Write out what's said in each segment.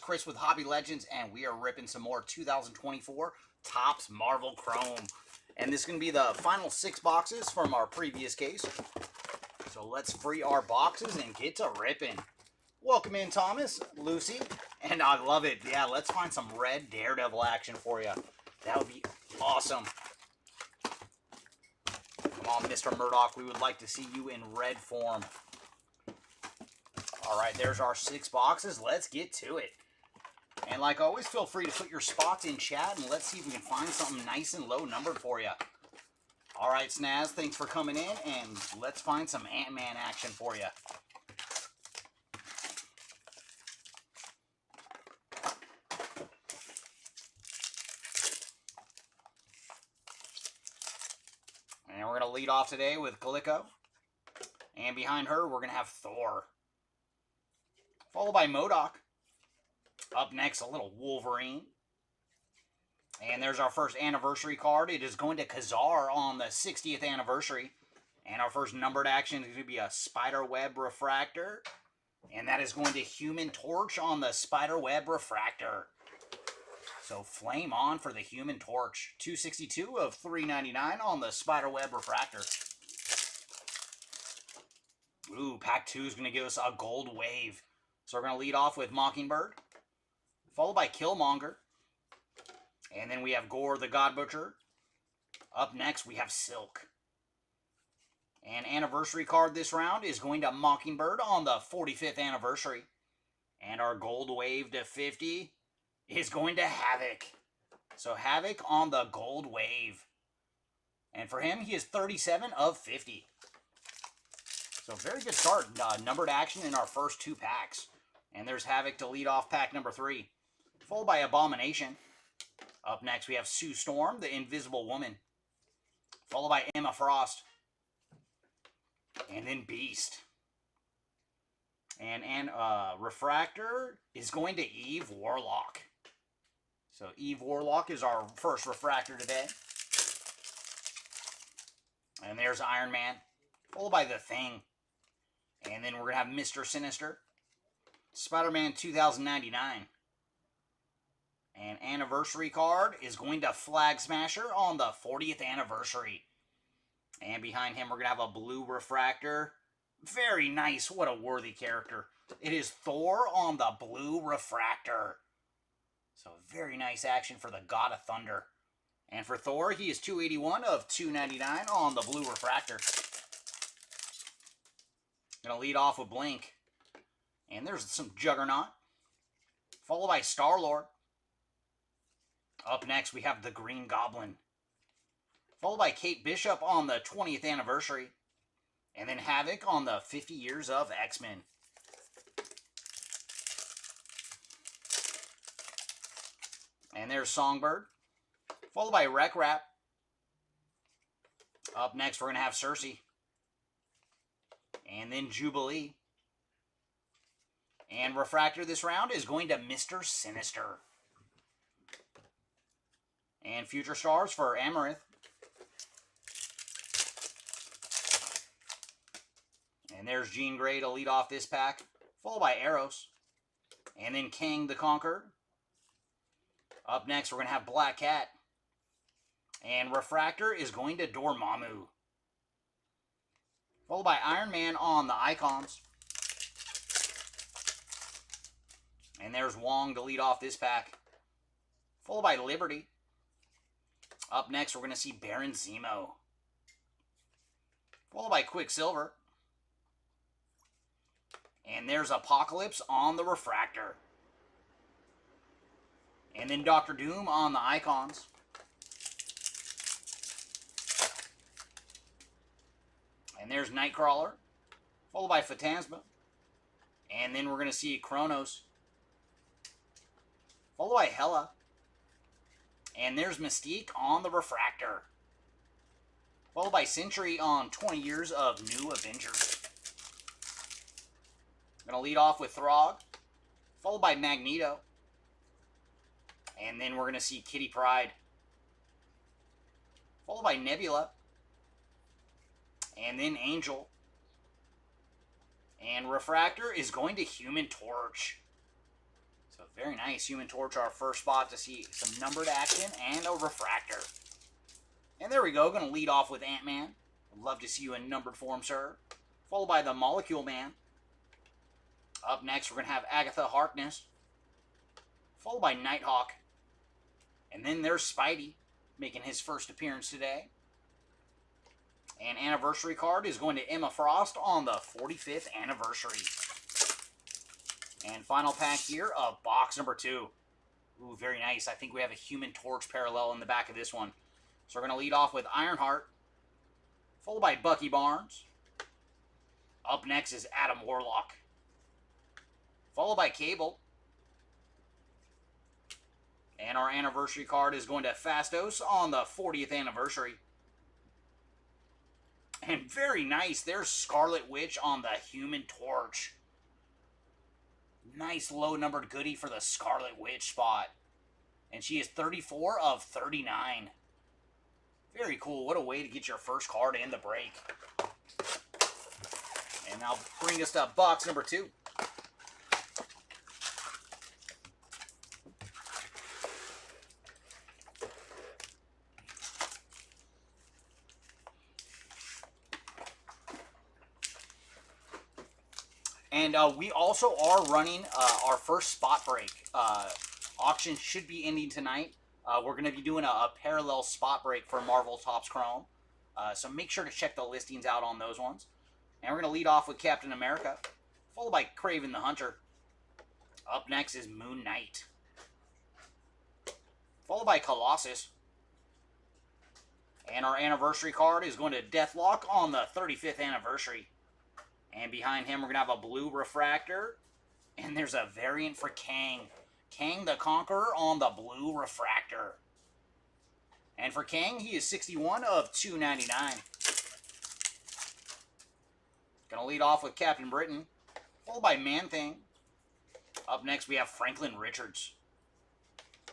Chris with Hobby Legends, and we are ripping some more 2024 Topps Marvel Chrome. And this is going to be the final 6 boxes from our previous case. So let's free our boxes and get to ripping. Welcome in, Thomas, Lucy, and I love it. Yeah, let's find some red Daredevil action for you. That would be awesome. Come on, Mr. Murdoch, we would like to see you in red form. All right, there's our 6 boxes. Let's get to it. And like always, feel free to put your spots in chat, and let's see if we can find something nice and low numbered for you. All right, Snaz, thanks for coming in, and let's find some Ant-Man action for you. And we're going to lead off today with Kaliko. And behind her, we're going to have Thor. Followed by MODOK. Up next, a little Wolverine. And there's our first anniversary card. It is going to Kazar on the 60th anniversary. And our first numbered action is going to be a Spiderweb Refractor. And that is going to Human Torch on the Spiderweb Refractor. So flame on for the Human Torch. 262 of 399 on the Spiderweb Refractor. Ooh, pack 2 is going to give us a Gold Wave. So we're going to lead off with Mockingbird, followed by Killmonger. And then we have Gore the God Butcher. Up next, we have Silk. And anniversary card this round is going to Mockingbird on the 45th anniversary. And our Gold Wave to 50 is going to Havoc. So Havoc on the Gold Wave. And for him, he is 37 of 50. So very good start. Numbered action in our first 2 packs. And there's Havoc to lead off pack number 3. Followed by Abomination. Up next, we have Sue Storm, the Invisible Woman. Followed by Emma Frost. And then Beast. And Refractor is going to Eve Warlock. So Eve Warlock is our first Refractor today. And there's Iron Man. Followed by The Thing. And then we're going to have Mr. Sinister. Spider-Man 2099. And anniversary card is going to Flag Smasher on the 40th anniversary. And behind him, we're going to have a blue Refractor. Very nice. What a worthy character. It is Thor on the blue Refractor. So very nice action for the God of Thunder. And for Thor, he is 281 of 299 on the blue Refractor. Going to lead off with Blink. And there's some Juggernaut. Followed by Star-Lord. Up next, we have the Green Goblin. Followed by Kate Bishop on the 20th anniversary. And then Havoc on the 50 years of X-Men. And there's Songbird. Followed by Wreck Rap. Up next, we're going to have Cersei. And then Jubilee. And Refractor this round is going to Mr. Sinister. And Future Stars for Amarith. And there's Jean Grey to lead off this pack. Followed by Eros. And then Kang the Conqueror. Up next, we're going to have Black Cat. And Refractor is going to Dormammu. Followed by Iron Man on the Icons. And there's Wong to lead off this pack. Followed by Liberty. Up next, we're going to see Baron Zemo. Followed by Quicksilver. And there's Apocalypse on the Refractor. And then Doctor Doom on the Icons. And there's Nightcrawler. Followed by Phantasma. And then we're going to see Kronos. Followed by Hela. And there's Mystique on the Refractor. Followed by Sentry on 20 years of New Avengers. I'm going to lead off with Throg. Followed by Magneto. And then we're going to see Kitty Pryde. Followed by Nebula. And then Angel. And Refractor is going to Human Torch. So very nice. Human Torch, our first spot to see some numbered action and a refractor. And there we go. Going to lead off with Ant-Man. Love to see you in numbered form, sir. Followed by the Molecule Man. Up next, we're going to have Agatha Harkness. Followed by Nighthawk. And then there's Spidey, making his first appearance today. And anniversary card is going to Emma Frost on the 45th anniversary. And final pack here of box number 2. Ooh, very nice. I think we have a Human Torch parallel in the back of this one. So we're going to lead off with Ironheart, followed by Bucky Barnes. Up next is Adam Warlock, followed by Cable. And our anniversary card is going to Fastos on the 40th anniversary. And very nice, there's Scarlet Witch on the Human Torch. Nice low-numbered goodie for the Scarlet Witch spot. And she is 34 of 39. Very cool. What a way to get your first card in the break. And now bring us to box number 2. And we also are running our first spot break. Auction should be ending tonight. We're going to be doing a parallel spot break for Marvel Topps Chrome. So make sure to check the listings out on those ones. And we're going to lead off with Captain America, followed by Kraven the Hunter. Up next is Moon Knight, followed by Colossus. And our anniversary card is going to Deathlock on the 35th anniversary. And behind him, we're going to have a blue refractor. And there's a variant for Kang. Kang the Conqueror on the blue refractor. And for Kang, he is 61 of 299. Going to lead off with Captain Britain, followed by Man-Thing. Up next, we have Franklin Richards.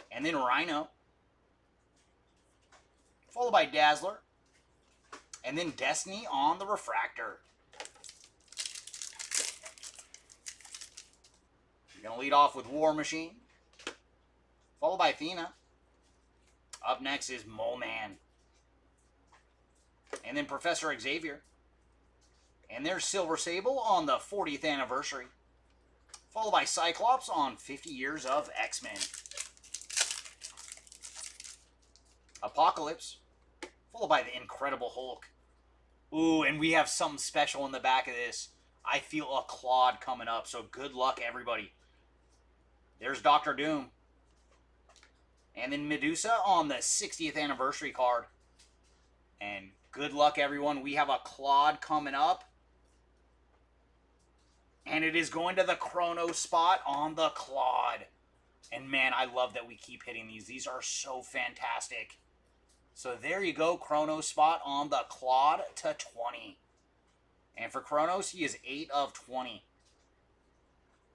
And then Rhino. Followed by Dazzler. And then Destiny on the refractor. Going to lead off with War Machine, followed by Athena. Up next is Mole Man. And then Professor Xavier. And there's Silver Sable on the 40th anniversary, followed by Cyclops on 50 years of X-Men. Apocalypse, followed by the Incredible Hulk. Ooh, and we have something special in the back of this. I feel a Claude coming up, so good luck, everybody. There's Doctor Doom. And then Medusa on the 60th anniversary card. And good luck, everyone. We have a Claude coming up. And it is going to the Chrono spot on the Claude. And man, I love that we keep hitting these. These are so fantastic. So there you go, Chrono spot on the Claude to 20. And for Chronos, he is 8 of 20.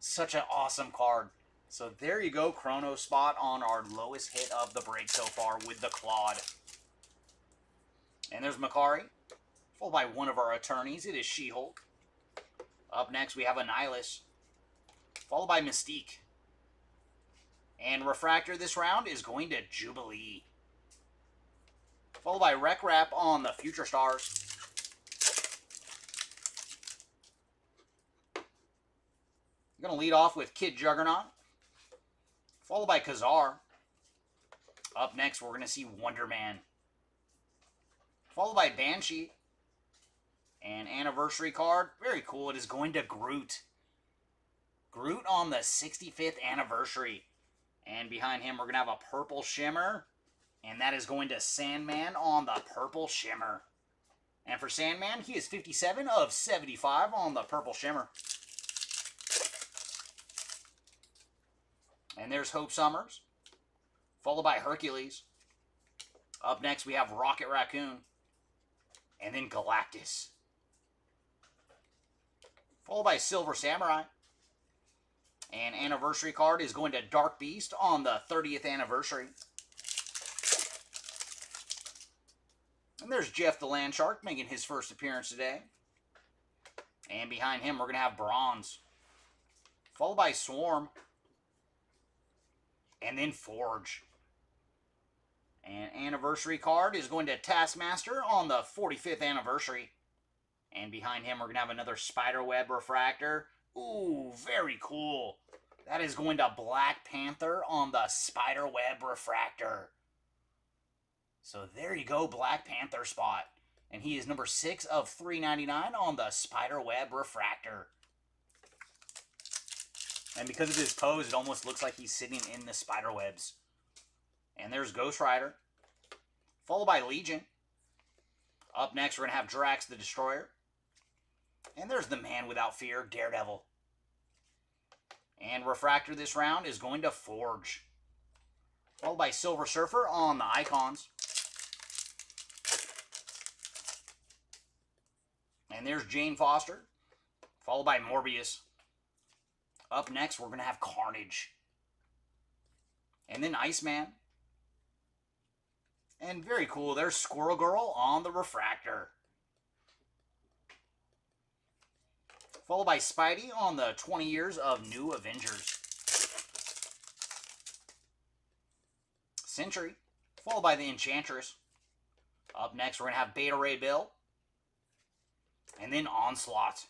Such an awesome card. So there you go, Chrono spot on our lowest hit of the break so far with the Claude. And there's Makari, followed by one of our attorneys. It is She-Hulk. Up next, we have Annihilus, followed by Mystique. And Refractor this round is going to Jubilee, followed by Rec Rap on the Future Stars. I'm going to lead off with Kid Juggernaut, followed by Kazar. Up next, we're going to see Wonder Man, followed by Banshee. And anniversary card, very cool. It is going to Groot. Groot on the 65th anniversary. And behind him, we're going to have a Purple Shimmer. And that is going to Sandman on the Purple Shimmer. And for Sandman, he is 57 of 75 on the Purple Shimmer. And there's Hope Summers, followed by Hercules. Up next, we have Rocket Raccoon. And then Galactus, followed by Silver Samurai. And anniversary card is going to Dark Beast on the 30th anniversary. And there's Jeff the Land Shark making his first appearance today. And behind him, we're going to have Bronze, followed by Swarm. and then Forge. And anniversary card is going to Taskmaster on the 45th anniversary. And behind him, we're going to have another Spiderweb Refractor. Ooh, very cool. That is going to Black Panther on the Spiderweb Refractor. So there you go, Black Panther spot. And he is number 6 of 399 on the Spiderweb Refractor. And because of his pose, it almost looks like he's sitting in the spiderwebs. And there's Ghost Rider, followed by Legion. Up next, we're going to have Drax the Destroyer. And there's the Man Without Fear, Daredevil. And Refractor this round is going to Forge, followed by Silver Surfer on the Icons. And there's Jane Foster, followed by Morbius. Up next, we're going to have Carnage. And then Iceman. And very cool, there's Squirrel Girl on the Refractor. Followed by Spidey on the 20 years of New Avengers. Sentry, followed by the Enchantress. Up next, we're going to have Beta Ray Bill. And then Onslaught.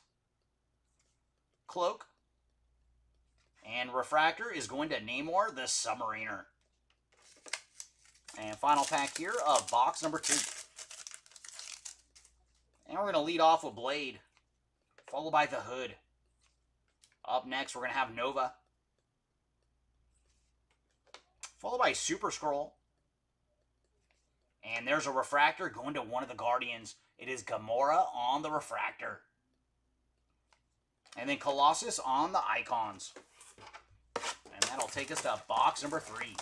Cloak. And Refractor is going to Namor the Submariner. And final pack here of box number 2. And we're going to lead off with Blade, followed by the Hood. Up next, we're going to have Nova, followed by Super Skrull. And there's a Refractor going to one of the Guardians. It is Gamora on the Refractor. And then Colossus on the Icons. And that'll take us to box number 3.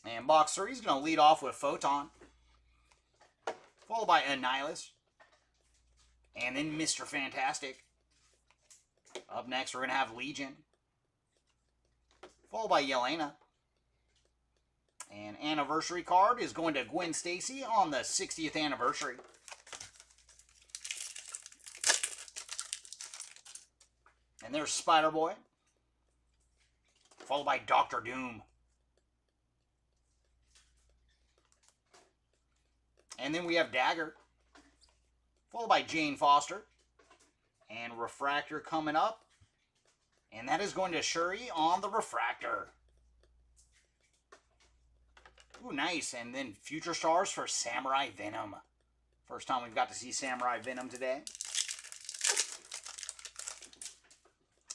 And box 3 is going to lead off with Photon, followed by Annihilus, and then Mr. Fantastic. Up next, we're going to have Legion, followed by Yelena. And anniversary card is going to Gwen Stacy on the 60th anniversary. And there's Spider-Boy, followed by Doctor Doom. And then we have Dagger, followed by Jane Foster. And Refractor coming up. And that is going to Shuri on the Refractor. Ooh, nice. And then Future Stars for Samurai Venom. First time we've got to see Samurai Venom today.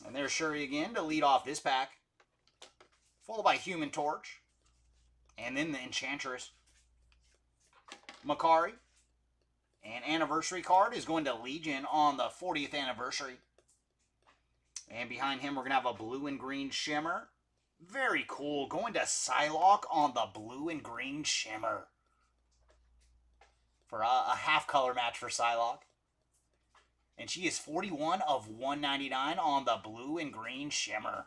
And there's Shuri again to lead off this pack, followed by Human Torch. And then the Enchantress. Makari. And anniversary card is going to Legion on the 40th anniversary. And behind him, we're going to have a blue and green shimmer. Very cool. Going to Psylocke on the blue and green shimmer. For a half color match for Psylocke. And she is 41 of 199 on the blue and green shimmer.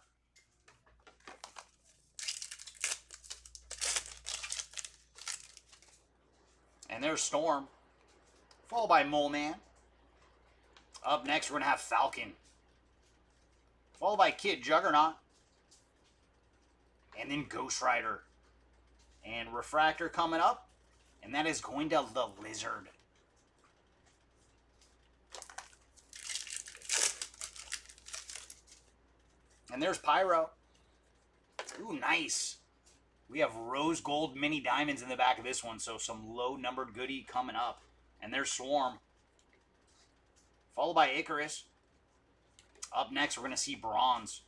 And there's Storm, followed by Mole Man. Up next, we're going to have Falcon, followed by Kid Juggernaut. And then Ghost Rider. And Refractor coming up. And that is going to the Lizard. And there's Pyro. Ooh, nice. We have rose gold mini diamonds in the back of this one, so some low numbered goodie coming up. And there's Swarm, followed by Icarus. Up next, we're going to see Bronze.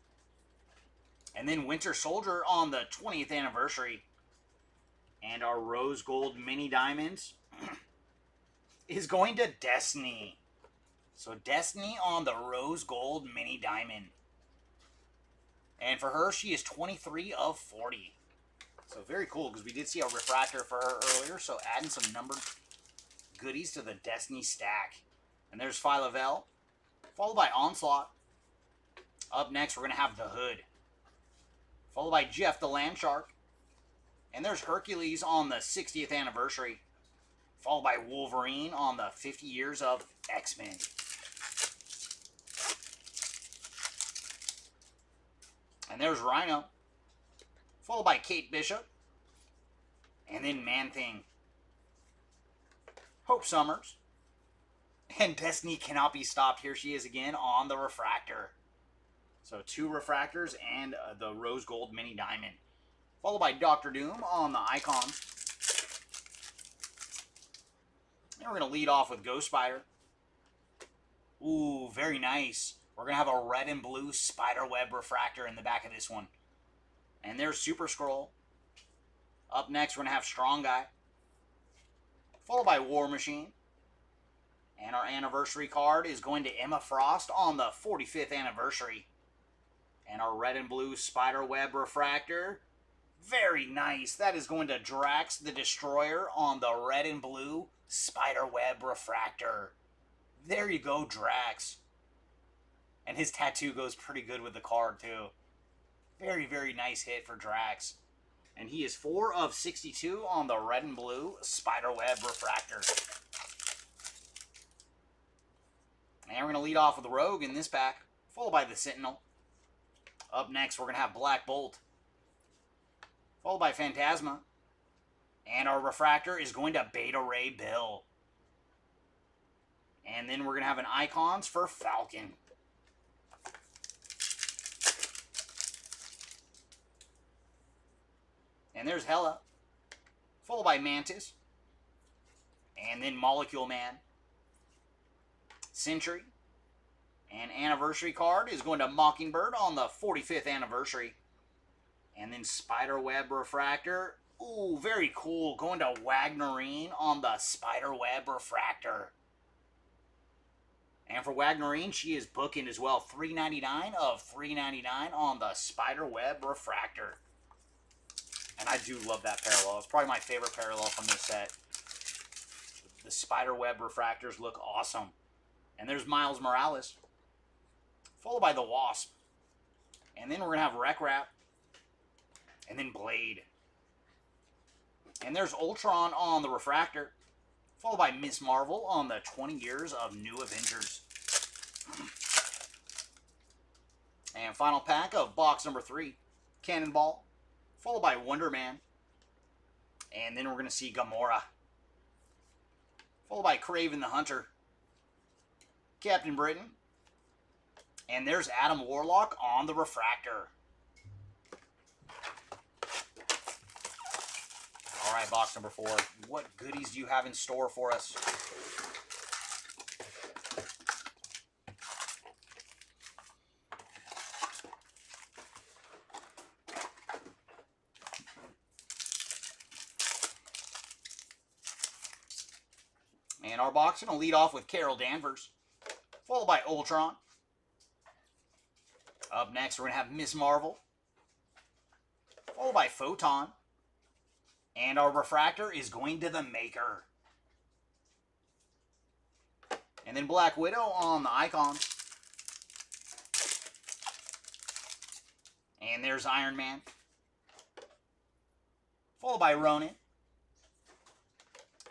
And then Winter Soldier on the 20th anniversary. And our rose gold mini diamonds is going to Destiny. So Destiny on the rose gold mini diamond. And for her, she is 23 of 40. So very cool, because we did see a Refractor for her earlier. So adding some numbered goodies to the Destiny stack. And there's Phyla-Vell, followed by Onslaught. Up next, we're going to have the Hood, followed by Jeff the Landshark. And there's Hercules on the 60th anniversary, followed by Wolverine on the 50 years of X-Men. And there's Rhino, followed by Kate Bishop. And then Man-Thing, Hope Summers. And Destiny cannot be stopped. Here she is again on the Refractor. So 2 Refractors and the Rose Gold Mini Diamond. Followed by Dr. Doom on the Icons. And we're going to lead off with Ghost Spider. Ooh, very nice. We're going to have a red and blue Spiderweb Refractor in the back of this one. And there's Super Scroll. Up next, we're going to have Strong Guy, followed by War Machine. And our anniversary card is going to Emma Frost on the 45th anniversary. And our red and blue Spiderweb Refractor, very nice. That is going to Drax the Destroyer on the red and blue Spiderweb Refractor. There you go, Drax. And his tattoo goes pretty good with the card, too. Very, very nice hit for Drax. And he is 4 of 62 on the red and blue Spiderweb Refractor. And we're going to lead off with the Rogue in this pack, followed by the Sentinel. Up next, we're going to have Black Bolt, followed by Phantasma. And our Refractor is going to Beta Ray Bill. And then we're going to have an Icons for Falcon. And there's Hela, followed by Mantis. And then Molecule Man. Sentry. And anniversary card is going to Mockingbird on the 45th anniversary. And then Spiderweb Refractor. Ooh, very cool. Going to Wagnerine on the Spiderweb Refractor. And for Wagnerine, she is booking as well. $3.99 of $3.99 on the Spiderweb Refractor. And I do love that parallel. It's probably my favorite parallel from this set. The Spiderweb Refractors look awesome. And there's Miles Morales, followed by the Wasp. And then we're going to have Wreck Rap. And then Blade. And there's Ultron on the Refractor, followed by Miss Marvel on the 20 years of New Avengers. And final pack of box number 3, Cannonball, followed by Wonder Man. And then we're going to see Gamora, followed by Kraven the Hunter, Captain Britain. And there's Adam Warlock on the Refractor. All right, box number 4. What goodies do you have in store for us? And our box is going to lead off with Carol Danvers, followed by Ultron. Up next, we're going to have Miss Marvel, followed by Photon. And our Refractor is going to the Maker. And then Black Widow on the Icons. And there's Iron Man, followed by Ronin.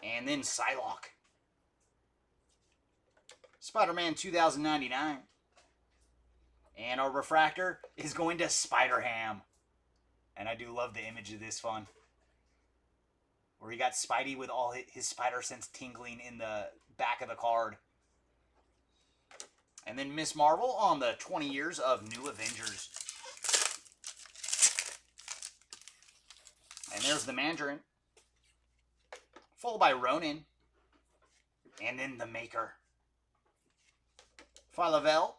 And then Psylocke. Spider-Man 2099. And our Refractor is going to Spider-Ham. And I do love the image of this one, where you got Spidey with all his spider sense tingling in the back of the card. And then Miss Marvel on the 20 years of New Avengers. And there's the Mandarin, followed by Ronin. And then the Maker. Phyla-Vell.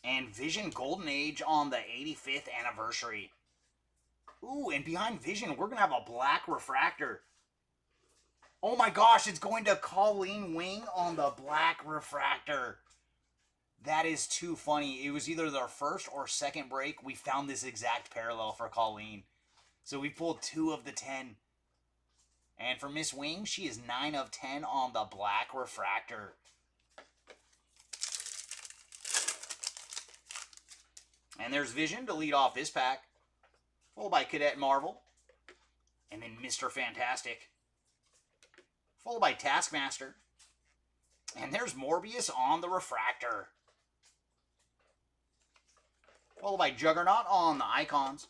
And Vision Golden Age on the 85th anniversary. Ooh, and behind Vision, we're going to have a black Refractor. Oh my gosh, it's going to Colleen Wing on the black Refractor. That is too funny. It was either their first or second break. We found this exact parallel for Colleen. So we pulled 2 of the 10. And for Miss Wing, she is 9 of 10 on the black refractor. And there's Vision to lead off this pack, followed by Cadet Marvel, and then Mr. Fantastic, followed by Taskmaster, and there's Morbius on the refractor, followed by Juggernaut on the icons,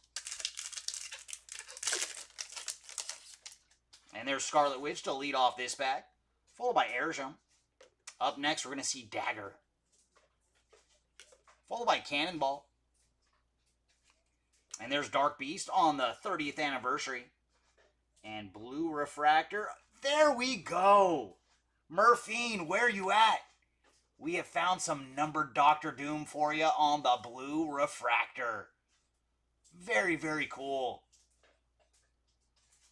and there's Scarlet Witch to lead off this pack, followed by Airjum. Up next, we're going to see Dagger, followed by Cannonball, and there's Dark Beast on the 30th anniversary. And blue refractor. There we go. Murphine, where you at? We have found some numbered Doctor Doom for you on the blue refractor. Very, very cool.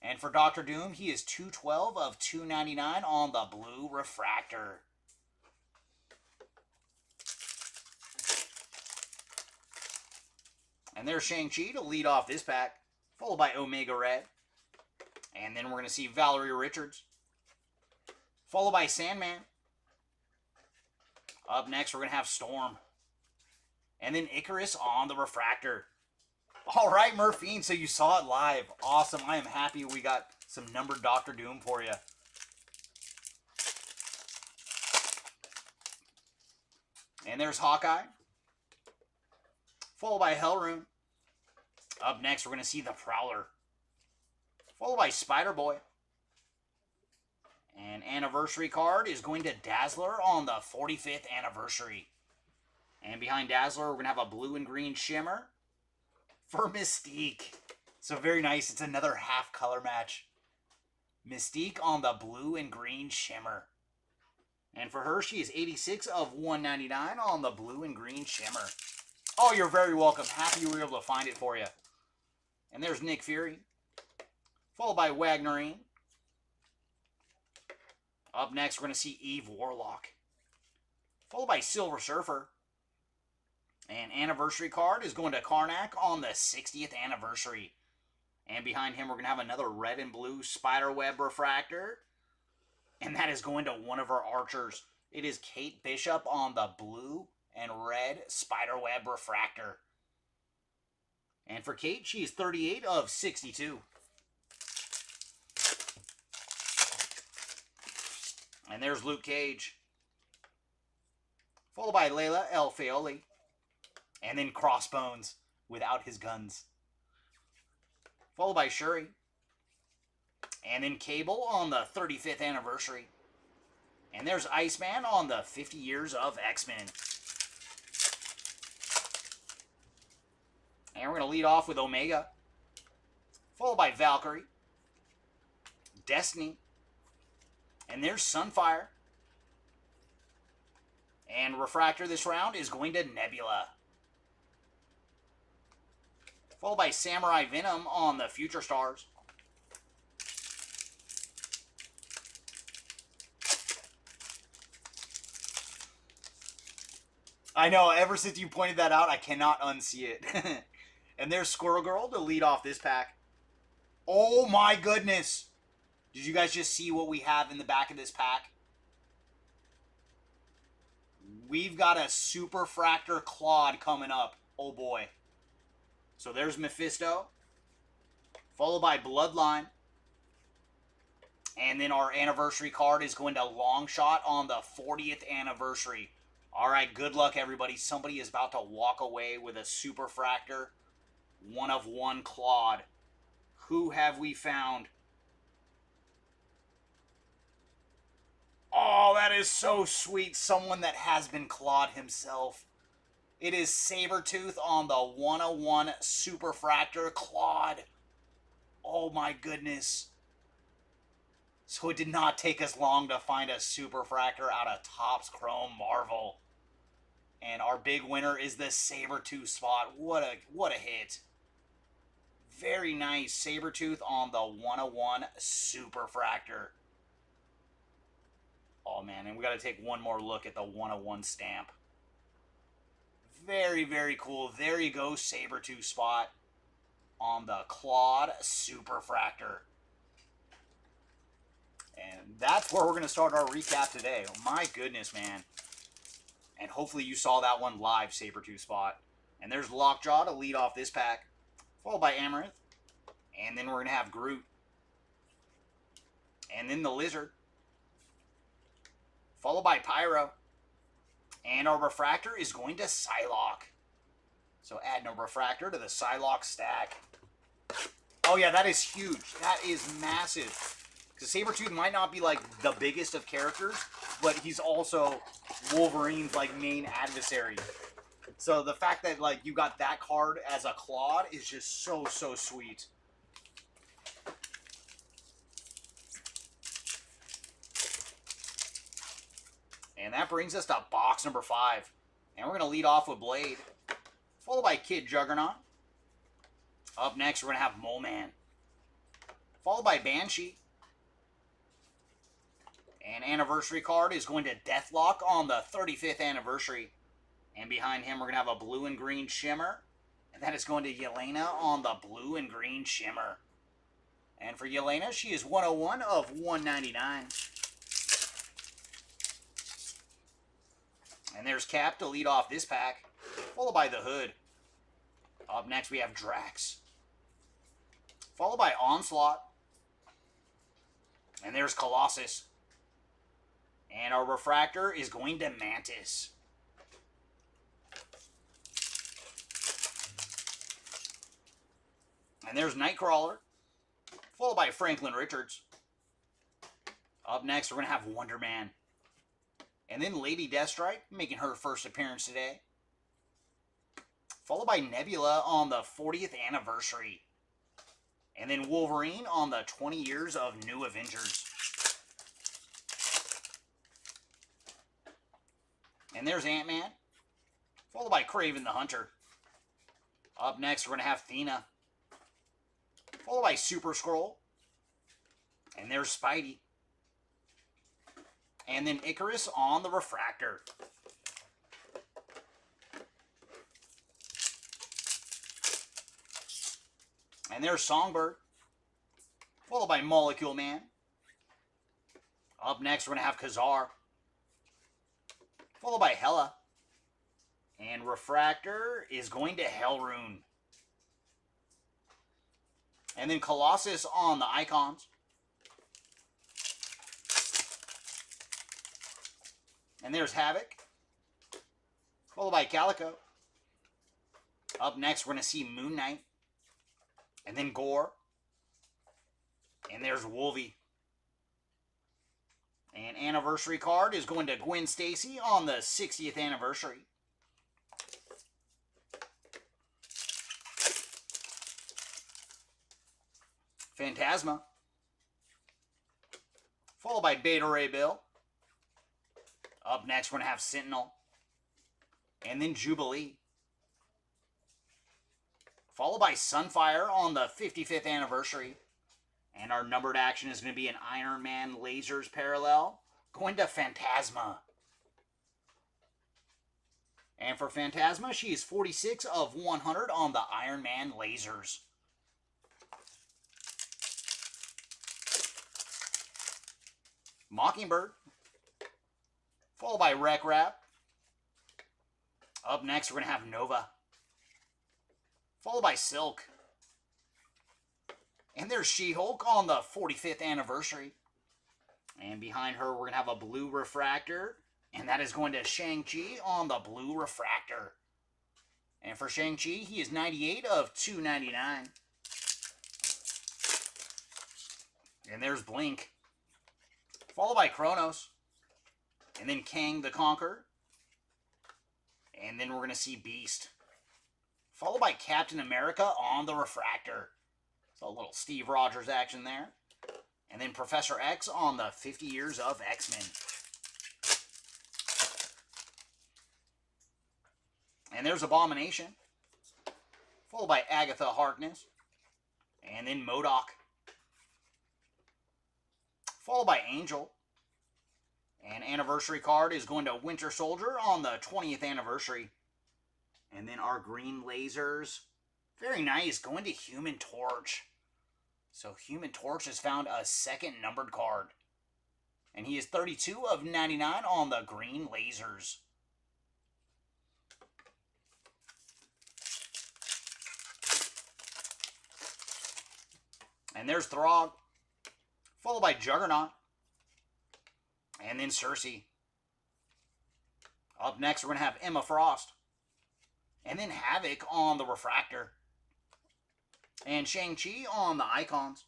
And for Doctor Doom, he is 212 of 299 on the blue refractor. And there's Shang-Chi to lead off this pack, followed by Omega Red. And then we're going to see Valerie Richards, followed by Sandman. Up next, we're going to have Storm. And then Icarus on the refractor. All right, Murphine, so you saw it live. Awesome. I am happy we got some numbered Doctor Doom for you. And there's Hawkeye, followed by Hellrune. Up next, we're going to see the Prowler, followed by Spider-Boy. And anniversary card is going to Dazzler on the 45th anniversary. And behind Dazzler, we're going to have a blue and green shimmer for Mystique. So very nice. It's another half color match. Mystique on the blue and green shimmer. And for her, she is 86 of 199 on the blue and green shimmer. Oh, you're very welcome. Happy you were able to find it for you. And there's Nick Fury, followed by Wagnerine. Up next, we're going to see Eve Warlock, followed by Silver Surfer. And anniversary card is going to Karnak on the 60th anniversary. And behind him, we're going to have another red and blue spiderweb refractor. And that is going to one of our archers. It is Kate Bishop on the blue and red spiderweb refractor. And for Kate, she is 38 of 62. And there's Luke Cage, followed by Layla El Fayoli. And then Crossbones without his guns, followed by Shuri. And then Cable on the 35th anniversary. And there's Iceman on the 50 years of X-Men. And we're going to lead off with Omega, followed by Valkyrie, Destiny, and there's Sunfire. And refractor this round is going to Nebula, followed by Samurai Venom on the Future Stars. I know, ever since you pointed that out, I cannot unsee it. And there's Squirrel Girl to lead off this pack. Oh my goodness! Did you guys just see what we have in the back of this pack? We've got a Super Fractor Claude coming up. Oh boy. So there's Mephisto, followed by Bloodline. And then our anniversary card is going to Longshot on the 40th anniversary. Alright, good luck everybody. Somebody is about to walk away with a Super Fractor 1/1 Claude. Who have we found? Oh, that is so sweet. Someone that has been Claude himself. It is Sabretooth on the 1/1 Super Fractor Claude. Oh my goodness. So it did not take us long to find a Super Fractor out of Topps Chrome Marvel. And our big winner is the Sabretooth spot. What a hit. Very nice. Sabretooth on the 1/1 Super Fractor. Oh man, and we got to take one more look at the 1/1 stamp. Very, very cool. There you go, Sabretooth spot on the Claude Super Fractor. that's where we're going to start our recap today. Oh, my goodness, man. And hopefully you saw that one live, Sabertooth Spot. And there's Lockjaw to lead off this pack, followed by Amaranth. And then we're going to have Groot. And then the Lizard. Followed by Pyro. And our Refractor is going to Psylocke. So add no Refractor to the Psylocke stack. Oh yeah, that is huge. That is massive. Because Sabertooth might not be like the biggest of characters, but he's also Wolverine's like main adversary. So the fact that like you got that card as a Claude is just so sweet. And that brings us to box number 5. And we're going to lead off with Blade, followed by Kid Juggernaut. Up next, we're going to have Mole Man, followed by Banshee. And anniversary card is going to Deathlock on the 35th anniversary. And behind him, we're going to have a blue and green Shimmer. And that is going to Yelena on the blue and green Shimmer. And for Yelena, she is 101 of 199. And there's Cap to lead off this pack, followed by the Hood. Up next, we have Drax, followed by Onslaught. And there's Colossus. And our Refractor is going to Mantis. And there's Nightcrawler, followed by Franklin Richards. Up next, we're going to have Wonder Man. And then Lady Deathstrike, making her first appearance today. Followed by Nebula on the 40th anniversary. And then Wolverine on the 20 years of New Avengers. And there's Ant-Man, followed by Kraven the Hunter. Up next, we're going to have Thena, followed by Super Skrull. And there's Spidey. And then Icarus on the Refractor. And there's Songbird, followed by Molecule Man. Up next, we're going to have Kazar, followed by Hela. And Refractor is going to Hellrune. And then Colossus on the Icons. And there's Havoc, followed by Calico. Up next, we're going to see Moon Knight. And then Gore. And there's Wolvie. And anniversary card is going to Gwen Stacy on the 60th anniversary. Phantasma, followed by Beta Ray Bill. Up next, we're going to have Sentinel. And then Jubilee, followed by Sunfire on the 55th anniversary. And our numbered action is going to be an Iron Man Lasers parallel, going to Phantasma. And for Phantasma, she is 46 of 100 on the Iron Man Lasers. Mockingbird, followed by Wreck Rap. Up next, we're going to have Nova, followed by Silk. And there's She-Hulk on the 45th anniversary. And behind her, we're going to have a blue Refractor. And that is going to Shang-Chi on the blue Refractor. And for Shang-Chi, he is 98 of 299. And there's Blink, followed by Kronos. And then Kang the Conqueror. And then we're going to see Beast, followed by Captain America on the Refractor. So a little Steve Rogers action there. And then Professor X on the 50 years of X-Men. And there's Abomination, followed by Agatha Harkness. And then MODOK, followed by Angel. And anniversary card is going to Winter Soldier on the 20th anniversary. And then our green lasers, very nice, going to Human Torch. So Human Torch has found a second numbered card. And he is 32 of 99 on the green lasers. And there's Throg, followed by Juggernaut, and then Cersei. Up next, we're going to have Emma Frost, and then Havoc on the Refractor, and Shang-Chi on the Icons.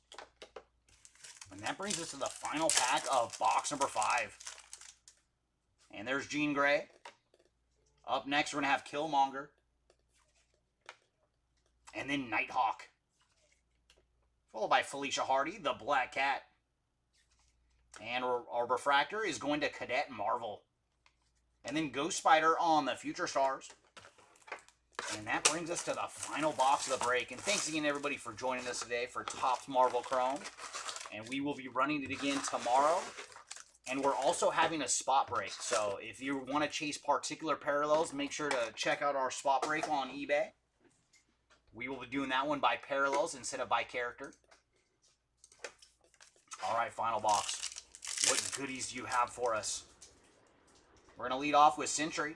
And that brings us to the final pack of box number 5. And there's Jean Grey. Up next, we're going to have Killmonger, and then Nighthawk, followed by Felicia Hardy, the Black Cat. And our Refractor is going to Cadet Marvel. And then Ghost Spider on the Future Stars. And that brings us to the final box of the break. And thanks again, everybody, for joining us today for Topps Marvel Chrome. And we will be running it again tomorrow. And we're also having a spot break. So if you want to chase particular parallels, make sure to check out our spot break on eBay. We will be doing that one by parallels instead of by character. All right, final box. What goodies do you have for us? We're going to lead off with Sentry,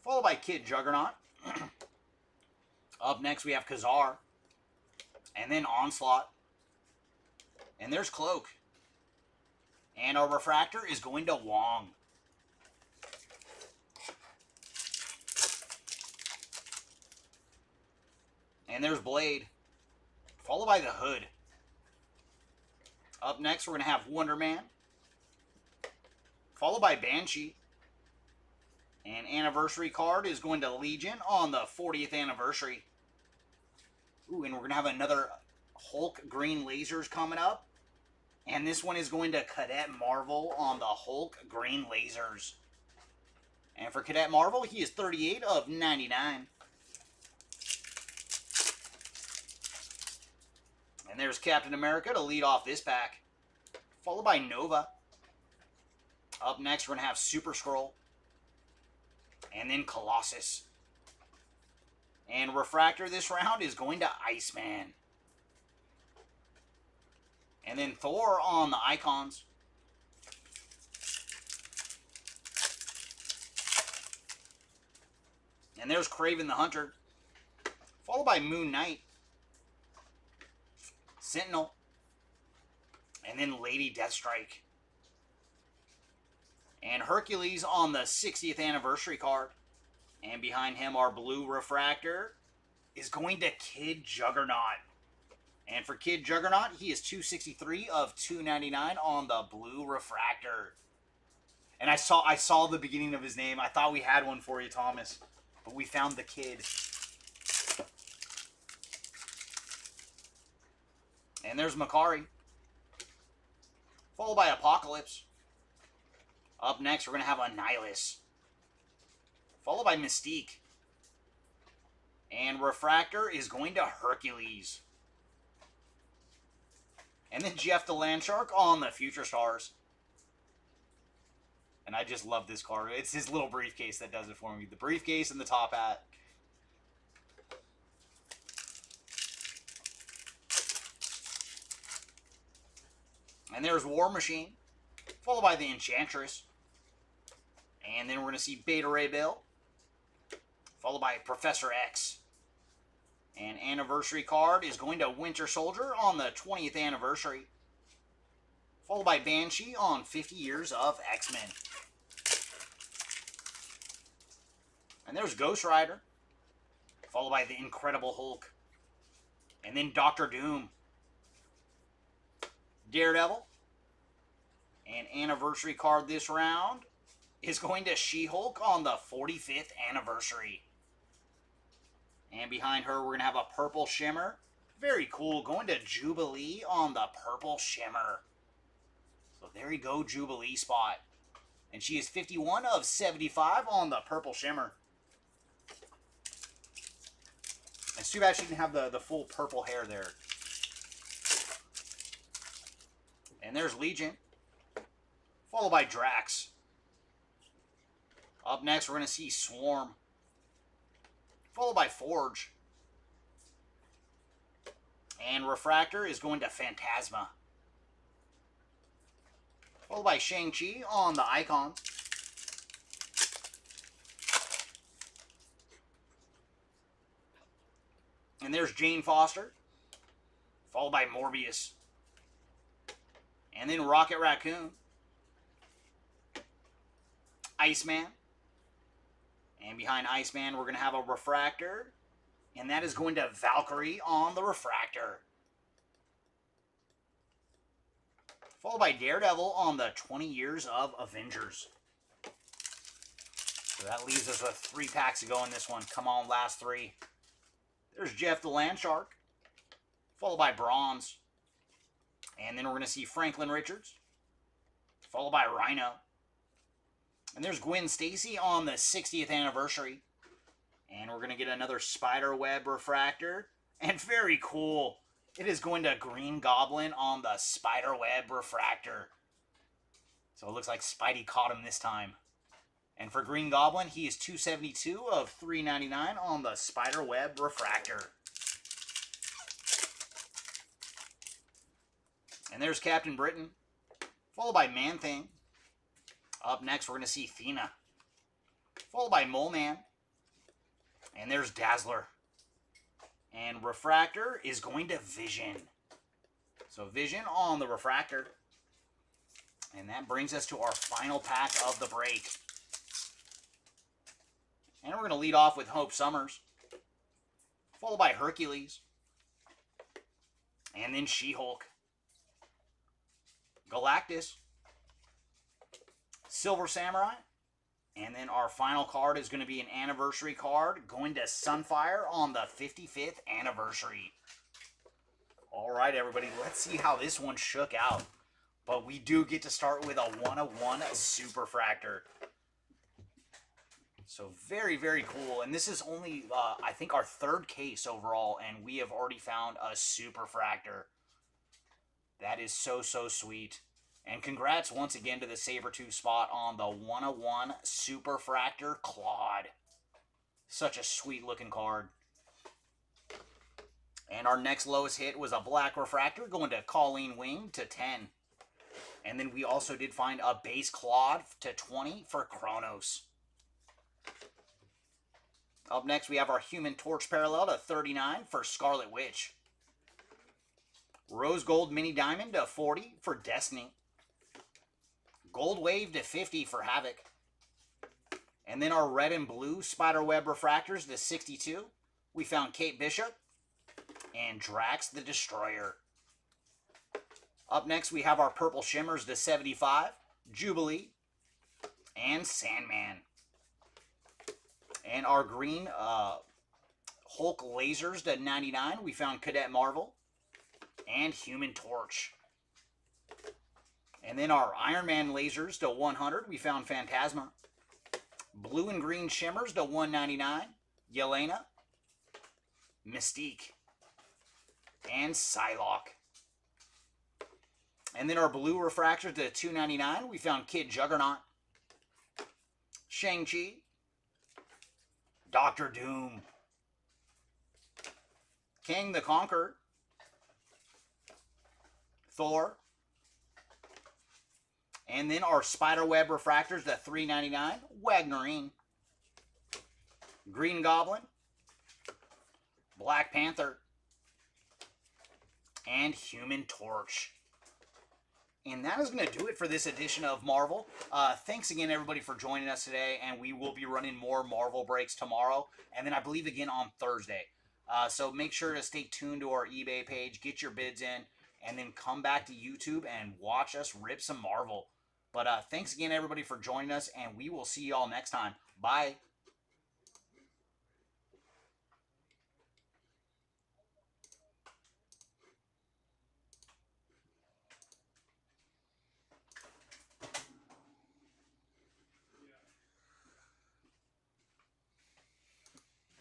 followed by Kid Juggernaut. Up next, we have Kazar, and then Onslaught. And there's Cloak. And our Refractor is going to Wong. And there's Blade, followed by the Hood. Up next, we're going to have Wonder Man, followed by Banshee. And anniversary card is going to Legion on the 40th anniversary. Ooh, and we're going to have another Hulk green lasers coming up. And this one is going to Cadet Marvel on the Hulk green lasers. And for Cadet Marvel, he is 38 of 99. And there's Captain America to lead off this pack, followed by Nova. Up next, we're going to have Super Scroll, and then Colossus. And Refractor this round is going to Iceman. And then Thor on the Icons. And there's Kraven the Hunter, followed by Moon Knight, Sentinel, and then Lady Deathstrike. And Hercules on the 60th anniversary card. And behind him, our blue Refractor is going to Kid Juggernaut. And for Kid Juggernaut, he is 263 of 299 on the blue Refractor. And I saw the beginning of his name. I thought we had one for you, Thomas. But we found the Kid. And there's Makari, followed by Apocalypse. Up next, we're going to have Annihilus, followed by Mystique. And Refractor is going to Hercules. And then Jeff the Landshark on the Future Stars. And I just love this card. It's his little briefcase that does it for me. The briefcase and the top hat. And there's War Machine, followed by the Enchantress. And then we're going to see Beta Ray Bill, followed by Professor X. And anniversary card is going to Winter Soldier on the 20th anniversary, followed by Banshee on 50 years of X-Men. And there's Ghost Rider, followed by the Incredible Hulk. And then Doctor Doom, Daredevil. And anniversary card this round is going to She-Hulk on the 45th anniversary. And behind her, we're going to have a Purple Shimmer. Very cool. Going to Jubilee on the Purple Shimmer. So there you go, Jubilee spot. And she is 51 of 75 on the Purple Shimmer. It's too bad she didn't have the full purple hair there. And there's Legion, followed by Drax. Up next, we're going to see Swarm, followed by Forge. And Refractor is going to Phantasma. Followed by Shang-Chi on the icon. And there's Jane Foster. Followed by Morbius. And then Rocket Raccoon. Iceman. And behind Iceman, we're going to have a refractor. And that is going to Valkyrie on the refractor. Followed by Daredevil on the 20 Years of Avengers. So that leaves us with 3 packs to go in this one. Come on, last 3. There's Jeff the Landshark. Followed by Bronze. And then we're going to see Franklin Richards. Followed by Rhino. And there's Gwen Stacy on the 60th anniversary. And we're going to get another Spiderweb refractor. And very cool. It is going to Green Goblin on the Spiderweb refractor. So it looks like Spidey caught him this time. And for Green Goblin, he is 272 of 399 on the Spiderweb refractor. And there's Captain Britain. Followed by Man-Thing. Up next, we're going to see Thena. Followed by Mole Man. And there's Dazzler. And refractor is going to Vision. So Vision on the refractor. And that brings us to our final pack of the break. And we're going to lead off with Hope Summers. Followed by Hercules. And then She-Hulk. Galactus. Silver Samurai. And then our final card is going to be an anniversary card going to Sunfire on the 55th anniversary. All right, everybody, let's see how this one shook out. But we do get to start with a 1/1 Superfractor. So very, very cool. And this is only, I think, our 3rd case overall, and we have already found a Superfractor. That is so, so sweet. And congrats once again to the Sabretooth spot on the 1/1 Superfractor Claude. Such a sweet looking card. And our next lowest hit was a black refractor going to Colleen Wing to 10. And then we also did find a base Claude to 20 for Kronos. Up next we have our Human Torch parallel to 39 for Scarlet Witch. Rose Gold Mini Diamond to 40 for Destiny. Gold Wave to 50 for Havoc. And then our red and blue Spiderweb refractors to 62. We found Kate Bishop and Drax the Destroyer. Up next we have our purple shimmers to 75. Jubilee and Sandman. And our green Hulk lasers to 99. We found Cadet Marvel and Human Torch. And then our Iron Man lasers to 100, we found Phantasma. Blue and green shimmers to 199, Yelena, Mystique, and Psylocke. And then our blue refractors to 299, we found Kid Juggernaut, Shang-Chi, Doctor Doom, King the Conqueror, Thor, and then our Spiderweb refractors to 399, Wagnerine, Green Goblin, Black Panther, and Human Torch. And that is going to do it for this edition of Marvel. Thanks again, everybody, for joining us today. And we will be running more Marvel breaks tomorrow. And then I believe again on Thursday. So make sure to stay tuned to our eBay page. Get your bids in. And then come back to YouTube and watch us rip some Marvel. But thanks again, everybody, for joining us. And we will see you all next time. Bye.